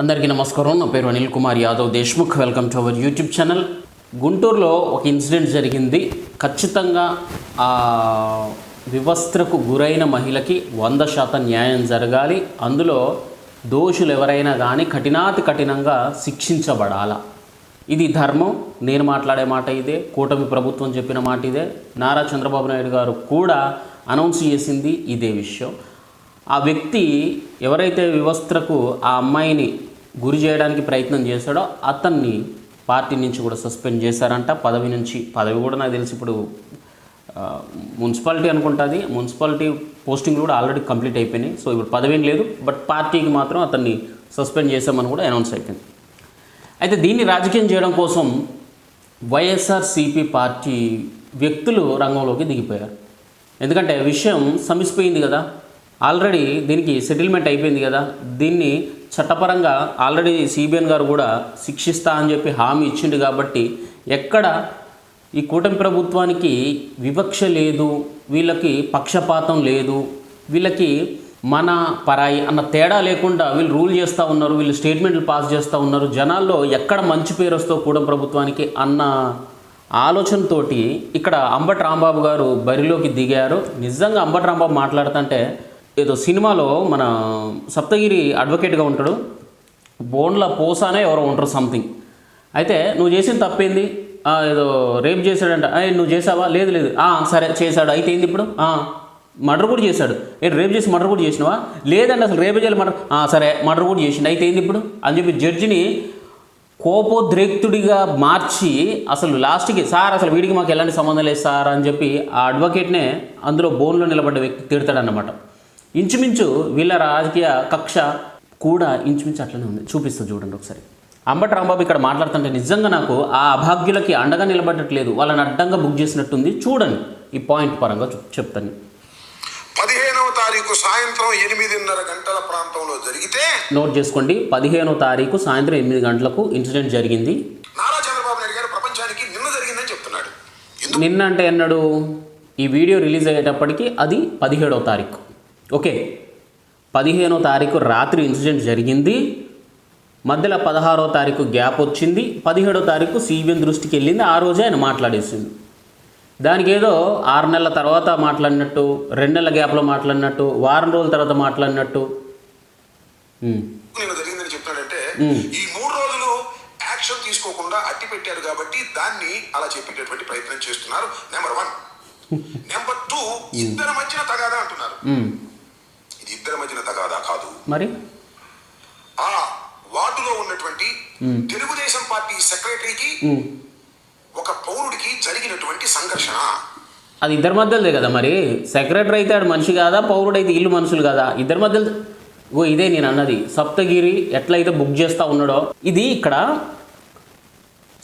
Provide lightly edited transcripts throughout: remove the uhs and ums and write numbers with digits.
అందరికీ నమస్కారం. నా పేరు Anil Kumar Yadav Deshmukh. Welcome to our YouTube channel. గుంటూరులో ఒక ఇన్సిడెంట్ జరిగింది. ఖచ్చితంగా ఆ వివస్త్రకు గురైన మహిళకి 100% న్యాయం జరగాలి. అందులో దోషులు ఎవరైనా కానీ కఠినాతి కఠినంగా శిక్షించబడాల. ఇది ధర్మం. నేను మాట్లాడే మాట ఇదే, కూటమి ప్రభుత్వం చెప్పిన మాట ఇదే, నారా చంద్రబాబు నాయుడు గారు కూడా అనౌన్స్ చేసింది ఇదే విషయం. ఆ వ్యక్తి ఎవరైతే వివస్త్రకు ఆ అమ్మాయిని గురి చేయడానికి ప్రయత్నం చేశాడో అతన్ని పార్టీ నుంచి కూడా సస్పెండ్ చేశారంట. పదవి కూడా నాకు తెలిసి ఇప్పుడు మున్సిపాలిటీ అనుకుంటుంది. మున్సిపాలిటీ పోస్టింగ్ కూడా ఆల్రెడీ కంప్లీట్ అయిపోయినాయి. సో ఇప్పుడు పదవి లేదు, బట్ పార్టీకి మాత్రం అతన్ని సస్పెండ్ చేశామని కూడా అనౌన్స్ అయిపోయింది. అయితే దీన్ని రాజకీయం చేయడం కోసం వైఎస్ఆర్సీపీ పార్టీ వ్యక్తులు రంగంలోకి దిగిపోయారు. ఎందుకంటే విషయం సమిసిపోయింది కదా, ఆల్రెడీ దీనికి సెటిల్మెంట్ అయిపోయింది కదా, దీన్ని చట్టపరంగా ఆల్రెడీ సిబిఎన్ గారు కూడా శిక్షిస్తా అని చెప్పి హామీ ఇచ్చిండు. కాబట్టి ఎక్కడ ఈ కూటమి ప్రభుత్వానికి వివక్ష లేదు, వీళ్ళకి పక్షపాతం లేదు, వీళ్ళకి మన పరాయి అన్న తేడా లేకుండా వీళ్ళు రూల్ చేస్తూ ఉన్నారు, వీళ్ళు స్టేట్మెంట్లు పాస్ చేస్తూ ఉన్నారు. జనాల్లో ఎక్కడ మంచి పేరు వస్తుందో కూటమి ప్రభుత్వానికి అన్న ఆలోచనతోటి ఇక్కడ అంబటి రాంబాబు గారు బరిలోకి దిగారు. నిజంగా అంబటి రాంబాబు మాట్లాడుతుంటే ఏదో సినిమాలో మన సప్తగిరి అడ్వకేట్గా ఉంటాడు, బోన్ల పోసానే ఎవరో ఉంటారు సంథింగ్. అయితే నువ్వు చేసిన తప్పేంది, ఏదో రేప్ చేశాడంట, నువ్వు చేసావా, లేదు లేదు, సరే చేశాడు, అయితే ఏంది ఇప్పుడు, మర్డర్ కూడా చేశాడు, రేప్ చేసి మర్డర్ కూడా చేసినావా, లేదండి అసలు రేపే చేయాలి మర్డర్, సరే మర్డర్ కూడా చేసిండు, అయితే ఏంది ఇప్పుడు అని చెప్పి జడ్జిని కోపోద్రేక్తుడిగా మార్చి అసలు లాస్ట్కి సార్ అసలు వీడికి మాకు ఎలాంటి సంబంధం లేదు సార్ అని చెప్పి ఆ అడ్వకేట్నే అందులో బోన్లో నిలబడ్డ వ్యక్తి తిడతాడన్నమాట. ఇంచుమించు వీళ్ళ రాజకీయ కక్ష కూడా ఇంచుమించు అట్లనే ఉంది. చూపిస్తుంది చూడండి ఒకసారి. అంబటి రాంబాబు ఇక్కడ మాట్లాడుతుంటే నిజంగా నాకు ఆ అభాగ్యులకి అండగా నిలబడట్లేదు, వాళ్ళని అడ్డంగా బుక్ చేసినట్టుంది. చూడండి ఈ పాయింట్ పరంగా చెప్తాను. 15వ తారీఖు సాయంత్రం 8:30 గంటల ప్రాంతంలో జరిగితే నోట్ చేసుకోండి. 15వ తారీఖు సాయంత్రం 8 గంటలకు ఇన్సిడెంట్ జరిగింది. నారా చంద్రబాబు నాయుడు గారు ప్రపంచానికి నిన్న జరిగిందని చెప్తున్నాడు. నిన్న అంటే ఎన్నడు, ఈ వీడియో రిలీజ్ అయ్యేటప్పటికి అది 17వ తారీఖు. ఓకే, 15వ తారీఖు రాత్రి ఇన్సిడెంట్ జరిగింది. మధ్యలో 16వ తారీఖు గ్యాప్ వచ్చింది. 17వ తారీఖు సిబిఎన్ దృష్టికి వెళ్ళింది. ఆ రోజే ఆయన మాట్లాడేసింది. దానికి ఏదో 6 నెలల తర్వాత మాట్లాడినట్టు, 2 నెలల గ్యాప్లో మాట్లాడినట్టు, వారం రోజుల తర్వాత మాట్లాడినట్టు నిన్న జరిగిందని చెప్తాడంటే ఈ 3 రోజులు యాక్షన్ తీసుకోకుండా అట్టి పెట్టారు కాబట్టి దాన్ని అలా చెప్పేటటువంటి ప్రయత్నం చేస్తున్నారు. నెంబర్ 1. నెంబర్ 2, ఇద్దరి మధ్యన తగాదా అంటున్నారు. ఇది ఇద్దరి మధ్యన తగాదా కాదు, మరి ఆ వార్డులో ఉన్నటువంటి తెలుగుదేశం పార్టీ సెక్రటరీకి ఒక పౌరుడికి జరిగినటువంటి సంఘర్షణ. అది ఇద్దరి మధ్యలోదే కదా. మరి సెక్రటరీ అయితే ఆడు మనిషి కాదా, పౌరుడు అయితే ఇల్లు మనుషులు కాదా, ఇద్దరి మధ్యలో. ఇదే నేను అన్నది. సప్తగిరి ఎట్లయితే బుక్ చేస్తూ ఉన్నాడో ఇది ఇక్కడ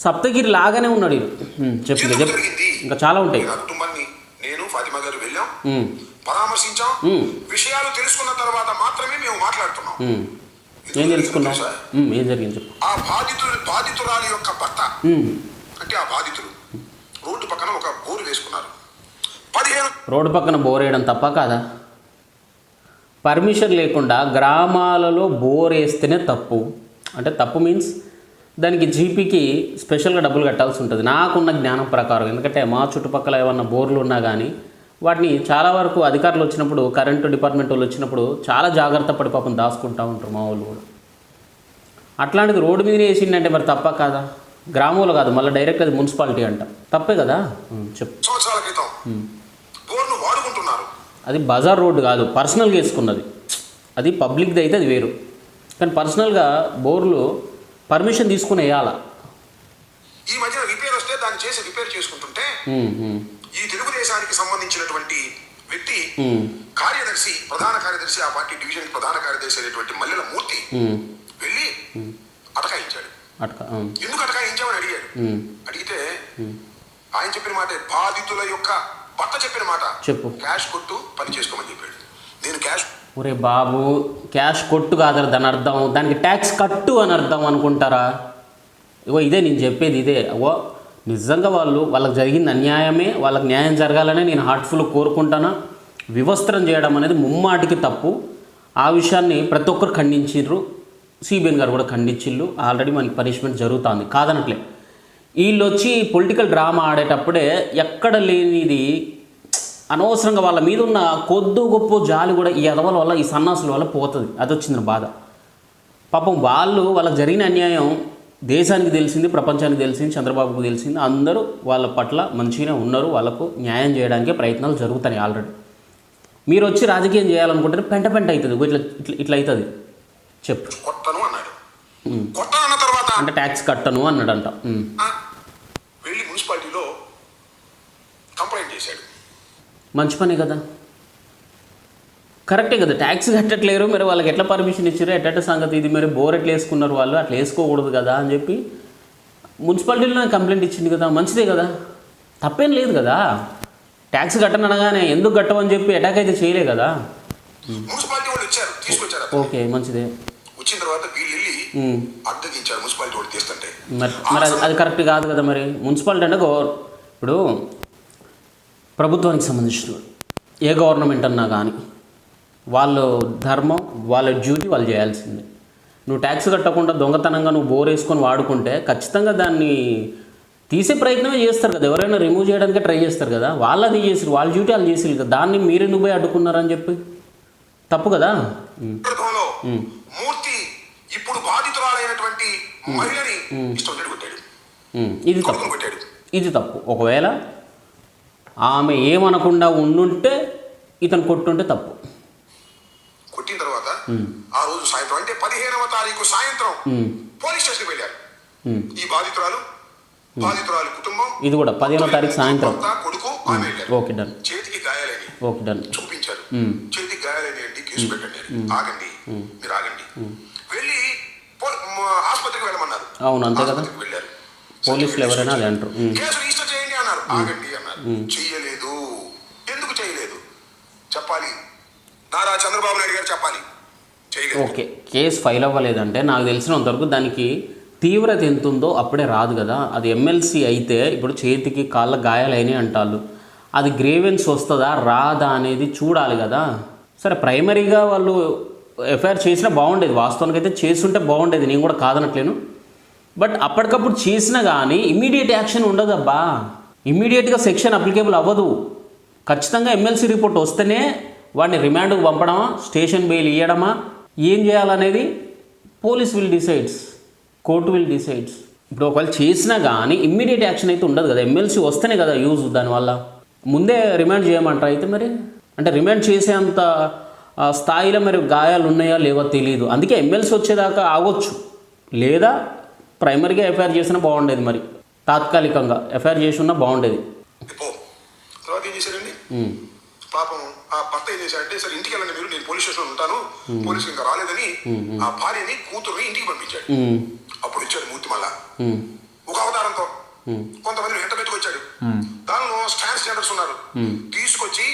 సప్తగిరి లాగానే ఉన్నాడు. చెప్పు ఇంకా చాలా ఉంటాయి. కుటుంబాన్ని నేను ఫాతిమా గారు వెళ్ళాం, పరామర్శించాం, విషయాలు తెలుసుకున్న తర్వాత మాత్రమే మేము మాట్లాడుతున్నాం. ఏం తెలుసుకున్నాం, ఏం జరిగింది చెప్పు. ఆ బాధితురాలి యొక్క భర్త అంటే ఆ బాధితులు రోడ్డు పక్కన ఒక బోరు వేసుకున్నారు. రోడ్డు పక్కన బోర్ వేయడం తప్ప కాదా? పర్మిషన్ లేకుండా గ్రామాలలో బోర్ వేస్తేనే తప్పు. అంటే తప్పు మీన్స్ దానికి జీపీకి స్పెషల్గా డబ్బులు కట్టాల్సి ఉంటుంది నాకున్న జ్ఞానం ప్రకారం. ఎందుకంటే మా చుట్టుపక్కల ఏమన్నా బోర్లు ఉన్నా కానీ వాటిని చాలా వరకు అధికారులు వచ్చినప్పుడు, కరెంటు డిపార్ట్మెంట్ వాళ్ళు వచ్చినప్పుడు చాలా జాగ్రత్త పడి పాపం దాచుకుంటూ ఉంటారు మా వాళ్ళు కూడా. అట్లాంటిది రోడ్డు మీదనే వేసిందంటే మరి తప్ప కాదా? గ్రామంలో కాదు, మళ్ళీ డైరెక్ట్ అది మున్సిపాలిటీ అంట, తప్పే కదా. చెప్పు. సంవత్సరాల క్రితం బోర్ను వాడుకుంటున్నారు. అది బజార్ రోడ్డు కాదు, పర్సనల్గా వేసుకున్నది. అది పబ్లిక్ది అయితే అది వేరు, కానీ పర్సనల్గా బోర్లు పర్మిషన్ తీసుకుని వేయాలా. ఈ మధ్యన రిపేర్ వస్తే దాన్ని చేసి రిపేర్ చేసుకుంటుంటే ఈ తెలుగుదేశానికి సంబంధించినటువంటి వ్యక్తి కార్యదర్శి, ప్రధాన కార్యదర్శి, ఆ పార్టీ డివిజన్ ప్రధాన కార్యదర్శి అయినటువంటి మల్లెల మూర్తి వెళ్ళి అటకాయించాడు. ఎందుకు అటకాయించామని అడిగాడు. అడిగితే ఆయన చెప్పిన మాట, బాధితుల యొక్క భర్త చెప్పిన మాట, చెప్పు, క్యాష్ కొట్టు పని చేసుకోమని చెప్పాడు. నేను క్యాష్, ఒరే బాబు, క్యాష్ కొట్టు కాదు దాని అర్థం, దానికి ట్యాక్స్ కట్టు అని అర్థం అనుకుంటారా? ఇదే నేను చెప్పేది ఇదే. నిజంగా వాళ్ళకి జరిగింది అన్యాయమే, వాళ్ళకి న్యాయం జరగాలనే నేను హార్ట్ఫుల్ కోరుకుంటాను. వివస్త్రం చేయడం అనేది ముమ్మాటికి తప్పు. ఆ విషయాన్ని ప్రతి ఒక్కరు ఖండించారు. సిబిఎన్ గారు కూడా ఖండించిళ్ళు. ఆల్రెడీ మనకి పనిష్మెంట్ జరుగుతుంది, కాదనట్లే. వీళ్ళు వచ్చి పొలిటికల్ డ్రామా ఆడేటప్పుడే ఎక్కడ లేనిది అనవసరంగా వాళ్ళ మీద ఉన్న కొద్దు గొప్ప జాలి కూడా ఈ ఎదవల వల్ల, ఈ సన్నాసుల వల్ల పోతుంది. అది వచ్చింది బాధ. పాపం వాళ్ళకి జరిగిన అన్యాయం దేశానికి తెలిసింది, ప్రపంచానికి తెలిసింది, చంద్రబాబుకు తెలిసింది. అందరూ వాళ్ళ పట్ల మంచిగానే ఉన్నారు. వాళ్ళకు న్యాయం చేయడానికే ప్రయత్నాలు జరుగుతాయి ఆల్రెడీ. మీరు వచ్చి రాజకీయం చేయాలనుకుంటే పెంట అవుతుంది, ఇట్లా అవుతుంది. చెప్పు. కొట్టను అన్నాడు. కొట్టను అన్న తర్వాత అంటే ట్యాక్స్ కట్టను అన్నాడంట. వెళ్ళి మున్సిపాలిటీలో కంప్లైంట్ చేశాడు. మంచి పనే కదా, కరెక్టే కదా. ట్యాక్స్ కట్టట్లేరు, మరి వాళ్ళకి ఎట్లా పర్మిషన్ ఇచ్చారు, ఎట్ట సంగతి ఇది, మరి బోర్ ఎట్లా వేసుకున్నారు వాళ్ళు, అట్లా వేసుకోకూడదు కదా అని చెప్పి మున్సిపాలిటీలో కంప్లైంట్ ఇచ్చింది కదా, మంచిదే కదా, తప్పేం లేదు కదా. ట్యాక్స్ కట్టను అనగానే ఎందుకు కట్టమని చెప్పి అటాక్ అయితే చేయలే కదా. మున్సిపాలిటీ వాళ్ళు వచ్చారు, తీసుకొచ్చారు. ఓకే, మంచిదే. వచ్చిన తర్వాత వీళ్ళు వెళ్ళి అడ్డగించారు మున్సిపాలిటీ వాళ్ళు తీస్తుంటే. మరి అది కరెక్ట్ కాదు కదా. మరి మున్సిపాలిటీ అంటే ఇప్పుడు ప్రభుత్వానికి సంబంధించిన ఏ గవర్నమెంట్ అన్నా కానీ వాళ్ళు ధర్మం, వాళ్ళ డ్యూటీ వాళ్ళు చేయాల్సిందే. నువ్వు ట్యాక్స్ కట్టకుండా దొంగతనంగా నువ్వు బోర్ వేసుకొని వాడుకుంటే ఖచ్చితంగా దాన్ని తీసే ప్రయత్నమే చేస్తారు కదా. ఎవరైనా రిమూవ్ చేయడానికే ట్రై చేస్తారు కదా. వాళ్ళు అది చేసారు, వాళ్ళ డ్యూటీ వాళ్ళు చేసారు కదా. దాన్ని మీరు నువ్వు పోయి అడ్డుకున్నారని చెప్పి తప్పు కదా. మూర్తి ఇప్పుడు బాధితురాలైనటువంటి మహిళని ఇష్టం కొట్టాడు. ఇది తప్పు. ఒకవేళ ఆమె ఏమనకుండా ఉండుంటే ఇతను కొట్టుంటే తప్పు. కొట్టిన తర్వాత ఆ రోజు సాయంత్రం అంటే 15వ తారీఖు సాయంత్రం పోలీస్ స్టేషన్కి వెళ్ళారు. ఈ బాధితురాలు కుటుంబం. ఇది కూడా 15వ తారీఖు సాయంత్రం. కొడుకు ఆమె వెళ్ళారు. Okay, done. చేతికి గాయాలని ఓకే, డన్. చూపించారు. చేతికి గాయాలని అంటే కేసు పెట్టండి. ఆగండి, మీరు ఆగండి. వెళ్ళి ఆసుపత్రికి వెళ్ళమన్నారు. అవును, అంతే కదా. వెళ్ళారు. పోలీసులు ఎవరైనా అది అంటారు. కేసు రిజిస్టర్ చేయండి అన్నారు. ఆగండి అన్నారు. చెయ్యలేదు. ఎందుకు చేయలేదు చెప్పాలి. నారా చంద్రబాబు నాయుడు గారు చెప్పాలి. ఓకే, కేసు ఫైల్ అవ్వలేదంటే నాకు తెలిసినంతవరకు దానికి తీవ్రత ఎంత ఉందో అప్పుడే రాదు కదా. అది ఎమ్మెల్సీ అయితే ఇప్పుడు చేతికి కాళ్ళ గాయాలైనాయి అంటారు. అది గ్రేవెన్స్ వస్తుందా రాదా అనేది చూడాలి కదా. సరే, ప్రైమరీగా వాళ్ళు ఎఫ్ఐఆర్ చేసినా బాగుండేది. వాస్తవానికి అయితే చేస్తుంటే బాగుండేది, నేను కూడా కాదనట్లేను. బట్ అప్పటికప్పుడు చేసినా కానీ ఇమ్మీడియట్ యాక్షన్ ఉండదు అబ్బా. ఇమ్మీడియట్గా సెక్షన్ అప్లికేబుల్ అవ్వదు. ఖచ్చితంగా ఎమ్మెల్సీ రిపోర్ట్ వస్తేనే వాడిని రిమాండ్కి పంపడమా, స్టేషన్ బెయిల్ ఇవ్వడమా, ఏం చేయాలనేది police will decides, court will decides. ఇప్పుడు ఒకవేళ చేసినా కానీ ఇమ్మీడియట్ యాక్షన్ అయితే ఉండదు కదా. ఎమ్మెల్సీ వస్తేనే కదా యూజ్. దానివల్ల ముందే రిమాండ్ చేయమంటారు అయితే మరి. అంటే రిమాండ్ చేసేంత స్థాయిలో మరి గాయాలు ఉన్నాయా లేవో తెలియదు. అందుకే ఎమ్మెల్సీ వచ్చేదాకా ఆగొచ్చు, లేదా ప్రైమరీగా ఎఫ్ఐఆర్ చేసినా బాగుండేది. మరి తాత్కాలికంగా ఎఫ్ఐఆర్ చేసి ఉన్నా బాగుండేది. తర్వాత ఏం చేశారండి పాపం ఆ భర్త ఏం చేశాడంటే, సరే ఇంటికి వెళ్ళండి మీరు, నేను పోలీస్ స్టేషన్లో ఉంటాను, పోలీసులు ఇంకా రాలేదని ఆ భార్యని కూతుర్ని ఇంటికి పంపించాడు. అప్పుడు వచ్చాడు మూర్తి మళ్ళా ఒక అవతారంతో. కొంతమంది వెంట పెట్టుకొచ్చాడు. దానిలో ట్రాన్స్జెండర్స్ ఉన్నారు. తీసుకొచ్చి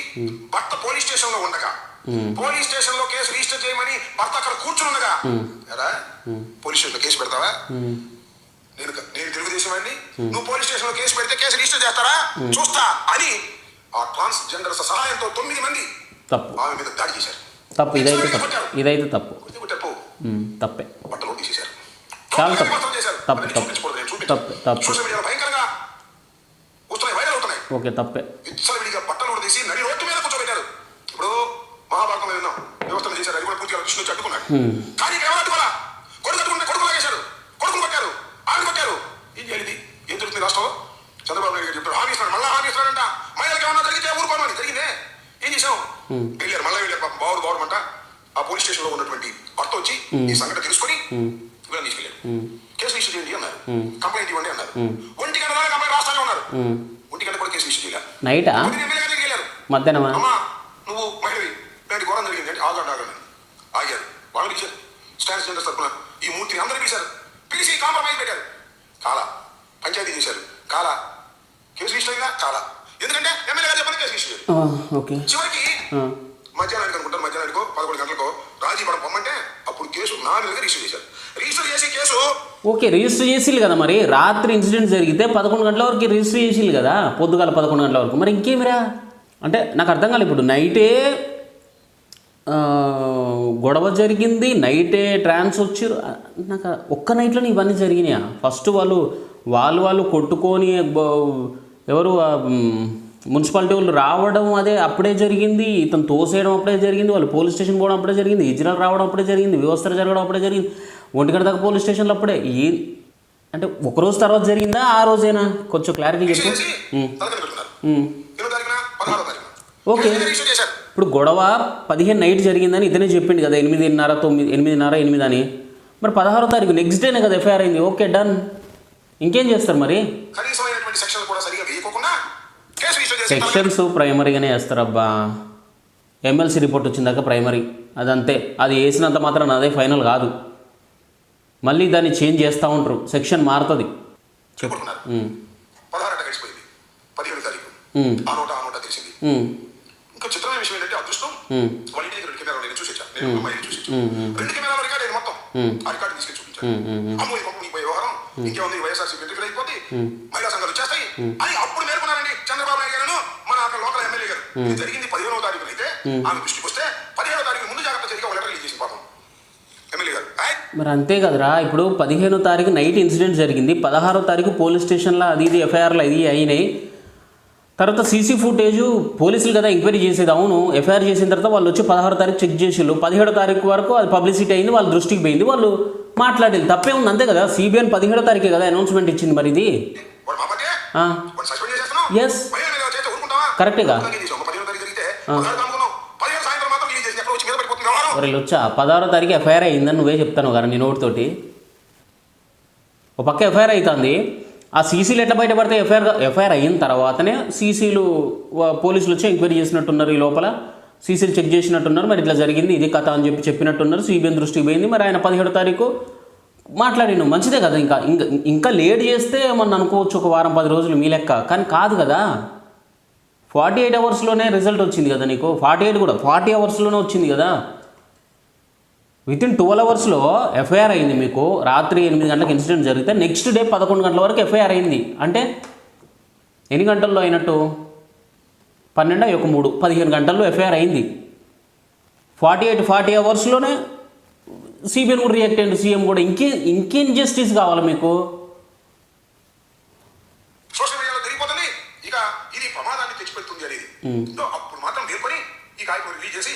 భర్త పోలీస్ స్టేషన్ లో ఉండగా, పోలీస్ స్టేషన్ లో కేసు రిజిస్టర్ చేయమని భర్త అక్కడ కూర్చుని ఉండగా, ఎరా పోలీస్ స్టేషన్ లో కేసు పెడతావా, నేను తెలుగుదేశం అండి, నువ్వు పోలీస్ స్టేషన్ లో కేసు పెడితే కేసు రిజిస్టర్ చేస్తారా చూస్తా అని ఆ ట్రాన్స్జెండర్స్ సహాయంతో 9 మంది ఆమె మీద దాడి చేశారు. తప్పు. ఇదైతే తప్పు. తప్పే. బట్టలు తీసేశారు. చాలా తప్పు. సోషల్ మీడియాలో భయంకరంగా వస్తున్నాయి, వైరల్ అవుతున్నాయి. ఓకే, తప్పే. విచ్చలవిడిగా బట్టలు కూడా తీసి నడి రోడ్డు మీద కూర్చోబెట్టారు. ఇప్పుడు మహాభారతంలో విన్నాం, వ్యవస్థలు చేశారు. అది కూడా పూర్తిగా కృష్ణుడు అడ్డుకున్నాడు. కానీ కేవలం కొడుకులు వేశారు, కొడుకులు కొట్టారు, ఆవిడ కొట్టారు. ఏం చేయాలి? ఏం జరుగుతుంది రాష్ట్రంలో? చంద్రబాబు నాయుడు గారు చెప్తారు, హామీ ఇస్తున్నాడు, మళ్ళీ హామీ ఇస్తున్నాడంట. మహిళలకు ఏమన్నా జరిగితే ఊరుకోను అని జరిగిందే. ఏం చేసాం? వెళ్ళారు, మళ్ళీ వెళ్ళారు. బావమంట ఆ పోలీస్ స్టేషన్ లో ఉన్నటువంటి భర్త వచ్చి ఈ సంఘటన తెలుసుకొని వీళ్ళని తీసుకెళ్ళారు. కేసు రిజిస్టర్ చేయండి అన్నారు, కంప్లైంట్ ఇవ్వండి అన్నారు. 1 గంట దాకా కంప్లైంట్ రాస్తానే ఉన్నారు. 1 గంట కూడా కేసు రిజిస్టర్ చేయాలి. నైటా మధ్యాహ్నమా? నువ్వు మహిళవి, ఇలాంటి ఘోరం జరిగింది అంటే ఆగండి ఆగారు. వాళ్ళు పిలిచారు ట్రాన్స్జెండర్స్ తరఫున ఈ మూర్తిని అందరూ పిలిచి కాంప్రమైజ్ పెట్టారు. కాలా పంచాయతీ చేశారు. కాలా కేసు రిజిస్టర్ అయిందా? కాలా. ఎందుకంటే ఎమ్మెల్యే గారు చెప్పని కేసు రిజిస్టర్ చేయాలి. చివరికి మధ్యాహ్నానికి అనుకుంటారు, మధ్యాహ్నానికో 11 గంటలకో రాజీ పడ పొమ్మంటే అప్పుడు కేసు 4 నెలలుగా రిజిస్టర్ చేశారు. రిజిస్టర్ చేసి కేసు ఓకే రిజిస్టర్ చేసిల్లు కదా. మరి రాత్రి ఇన్సిడెంట్ జరిగితే 11 గంటల వరకు రిజిస్టర్ చేసిల్లు కదా, పొద్దుగాల 11 గంటల వరకు. మరి ఇంకేమిరా అంటే నాకు అర్థం కాలేదు. ఇప్పుడు నైటే గొడవ జరిగింది, నైటే ట్రాన్స్ వచ్చారు. నాకు ఒక్క నైట్లోనే ఇవన్నీ జరిగినాయా? ఫస్ట్ వాళ్ళు కొట్టుకొని ఎవరు మున్సిపాలిటీ వాళ్ళు రావడం అదే అప్పుడే జరిగింది, ఇతను తోసేయడం అప్పుడే జరిగింది, వాళ్ళు పోలీస్ స్టేషన్ పోవడం అప్పుడే జరిగింది, ఇజ్రాయల్ రావడం అప్పుడే జరిగింది, వ్యవస్థ జరగడం అప్పుడే జరిగింది, 1 గంట దాకా పోలీస్ స్టేషన్లో అప్పుడే. అంటే ఒకరోజు తర్వాత జరిగిందా, ఆ రోజేనా? కొంచెం క్లారిటీ చెప్పు. ఓకే, ఇప్పుడు గొడవ 15 నైట్ జరిగిందని ఇతనే చెప్పిండు కదా, 8:30 అని. మరి 16వ తారీఖు నెక్స్ట్ డేనే కదా ఎఫ్ఐఆర్ అయింది. Okay, done. ఇంకేం చేస్తారు మరి? సెక్షన్స్ ప్రైమరీగానే వేస్తారబ్బా. ఎమ్మెల్సీ రిపోర్ట్ వచ్చిందాక ప్రైమరీ, అదంతే. అది వేసినంత మాత్రం అదే ఫైనల్ కాదు, మళ్ళీ దాన్ని చేంజ్ చేస్తూ ఉంటారు, సెక్షన్ మారుతుంది. ఇంకా చిత్రమైన విషయం ఏంటంటే అదృష్టం వాళ్ళ ఇంటికి 2 కెమెరాలు నేను చూసేచ్చాను, నేను అమ్మాయిని చూసేచ్చాను. 2 కెమెరాల రికార్డు నేను మొత్తం ఆ రికార్డు తీసుకెళ్ళి చూపించాను. అమ్మో ఈ పప్పు నీకు వ్యవహారం ఇంకేముంది, వైఎస్ఆర్సీపీ ఎంట్రీ అయిపోద్ది, మహిళా సంఘాలు వచ్చేస్తాయి అని అప్పుడు మేర్కొన్నారండి చంద్రబాబు నాయుడు గారు, మన అక్కడ లోకల్ ఎమ్మెల్యే గారు. ఇది జరిగింది 15వ తారీఖున అయితే ఆమె దృష్టికి వస్తే 17వ తారీఖు ముందు జాగ్రత్త జరిగి ఒక లెటర్ రిలీజ్ చేసింది పాపం ఎమ్మెల్యే గారు. మరి అంతే కదరా, ఇప్పుడు 15వ తారీఖు నైట్ ఇన్సిడెంట్ జరిగింది, 16వ తారీఖు పోలీస్ స్టేషన్లో ఇది ఎఫ్ఐఆర్లు అయినాయి. తర్వాత సీసీ ఫుటేజ్ పోలీసులు కదా ఎంక్వైరీ చేసేది. అవును, ఎఫ్ఐఆర్ చేసిన తర్వాత వాళ్ళు వచ్చి 16వ తారీఖు చెక్ చేసిళ్ళు, 17వ తారీఖు వరకు అది పబ్లిసిటీ అయింది, వాళ్ళ దృష్టికి పోయింది, వాళ్ళు మాట్లాడేది. తప్పే ఉంది, అంతే కదా. సిబిఐని 17వ తారీఖే కదా అనౌన్స్మెంట్ ఇచ్చింది. మరి ఇది ఎస్ కరెక్టేగా. మరి వచ్చా 16వ తారీఖు ఎఫ్ఐఆర్ అయిందని నువ్వే చెప్తాను కదా నీ నోటితోటి. ఒక పక్క ఎఫ్ఐఆర్ అవుతుంది, ఆ సీసీలు ఎట్లా బయటపడితే ఎఫ్ఐఆర్ అయిన తర్వాతనే సీసీలు పోలీసులు వచ్చి ఎంక్వైరీ చేసినట్టున్నారు, ఈ లోపల సీసీలు చెక్ చేసినట్టున్నారు. మరి ఇట్లా జరిగింది, ఇది కథ అని చెప్పినట్టున్నారు. సిబిఐ దృష్టికి పోయింది. మరి ఆయన 17వ తారీఖు మాట్లాడిను, మంచిదే కదా. ఇంకా లేట్ చేస్తే ఏమన్నా అనుకోవచ్చు, ఒక వారం 10 రోజులు మీ లెక్క. కానీ కాదు కదా, 48 అవర్స్లోనే రిజల్ట్ వచ్చింది కదా నీకు. 48 కూడా 40 అవర్స్లోనే వచ్చింది కదా. వితిన్ 12 అవర్స్లో ఎఫ్ఐఆర్ అయింది మీకు. రాత్రి 8 గంటలకు ఇన్సిడెంట్ జరిగితే నెక్స్ట్ డే 11 గంటల వరకు ఎఫ్ఐఆర్ అయింది. అంటే ఎన్ని గంటల్లో అయినట్టు? 12 15 గంటల్లో ఎఫ్ఐఆర్ అయింది. 40 అవర్స్లోనే సిబిఐ కూడా రియాక్ట్ అయ్యింది, సీఎం కూడా. ఇంకేం జస్టిస్ కావాలి మీకు? సోషల్ మీడియాలో జరిగిపోతుంది, ఇక ఇది ప్రమాదాన్ని తెచ్చిపెడుతుంది అనేది. అప్పుడు మాత్రం మేల్కొని ఈ కాయకు రిలీజ్ చేసి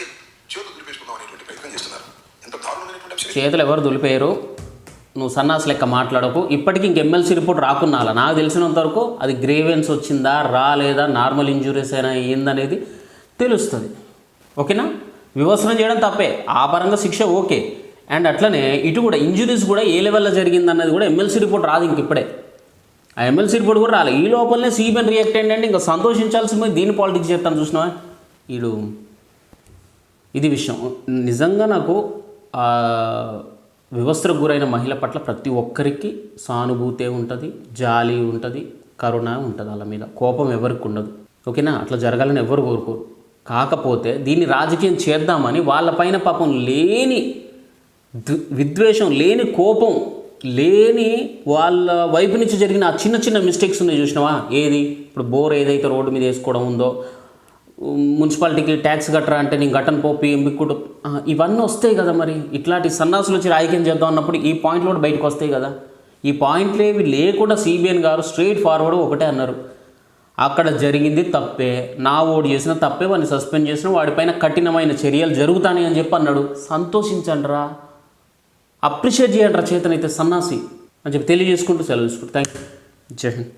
చేతులు దులిపేసుకుందాం అనేటువంటి ప్రయత్నం చేస్తున్నారు. ఎంత దారుణమైనటువంటి చేతులు ఎవరు దులిపేయరు, నువ్వు సన్నాస్ లెక్క మాట్లాడకు. ఇప్పటికీ ఇంక ఎమ్మెల్సీ రిపోర్ట్ రాకున్నా నాకు తెలిసినంత వరకు అది గ్రేవెన్స్ వచ్చిందా రాలేదా, నార్మల్ ఇంజురీస్ అయినా ఏందనేది తెలుస్తుంది. ఓకేనా? వివసనం చేయడం తప్పే, ఆ పరంగా శిక్ష ఓకే. అండ్ అట్లనే ఇటు కూడా ఇంజురీస్ కూడా ఏ లెవెల్లో జరిగిందన్నది కూడా ఎమ్మెల్సీ రిపోర్ట్ రాదు ఇంక ఇప్పుడే. ఆ ఎమ్మెల్సీ రిపోర్ట్ కూడా రాలేదు. ఈ లోపలనే సిబిఐ రియాక్ట్ అయ్యిందంటే ఇంకా సంతోషించాల్సింది. దీన్ని పాలిటిక్స్ చేస్తాను చూసినావా వీడు. ఇది విషయం. నిజంగా నాకు వ్యవస్థకు గురైన మహిళ పట్ల ప్రతి ఒక్కరికి సానుభూతే ఉంటుంది, జాలి ఉంటుంది, కరుణ ఉంటుంది. వాళ్ళ మీద కోపం ఎవరికి ఉండదు. ఓకేనా? అట్లా జరగాలని ఎవరు కోరుకోరు. కాకపోతే దీన్ని రాజకీయం చేద్దామని వాళ్ళపైన పాపం లేని విద్వేషం, లేని కోపం, లేని వాళ్ళ వైపు నుంచి జరిగిన ఆ చిన్న చిన్న మిస్టేక్స్ ఉన్నాయి చూసినావా. ఏది ఇప్పుడు బోర్ ఏదైతే రోడ్డు మీద వేసుకోవడం ఉందో, మున్సిపాలిటీకి ట్యాక్స్ కట్టరా అంటే నేను గట్టను పోపి ఎంపికూడు, ఇవన్నీ వస్తాయి కదా. మరి ఇట్లాంటి సన్నాసులు వచ్చి రాజకీయం చేద్దాం అన్నప్పుడు ఈ పాయింట్లు కూడా బయటకు వస్తాయి కదా. ఈ పాయింట్లు ఏవి లేకుండా సిబిఎన్ గారు స్ట్రైట్ ఫార్వర్డ్ ఒకటే అన్నారు, అక్కడ జరిగింది తప్పే, నా ఓటు చేసిన తప్పే, వాడిని సస్పెండ్ చేసిన, వాడిపైన కఠినమైన చర్యలు జరుగుతాయి అని చెప్పి అన్నాడు. సంతోషించండి రా, అప్రిషియేట్ చేయండి రా చేతనైతే సన్నాసి అని చెప్పి తెలియజేసుకుంటూ సెలవు తీసుకుంటూ థ్యాంక్ యూ. జై హింద్.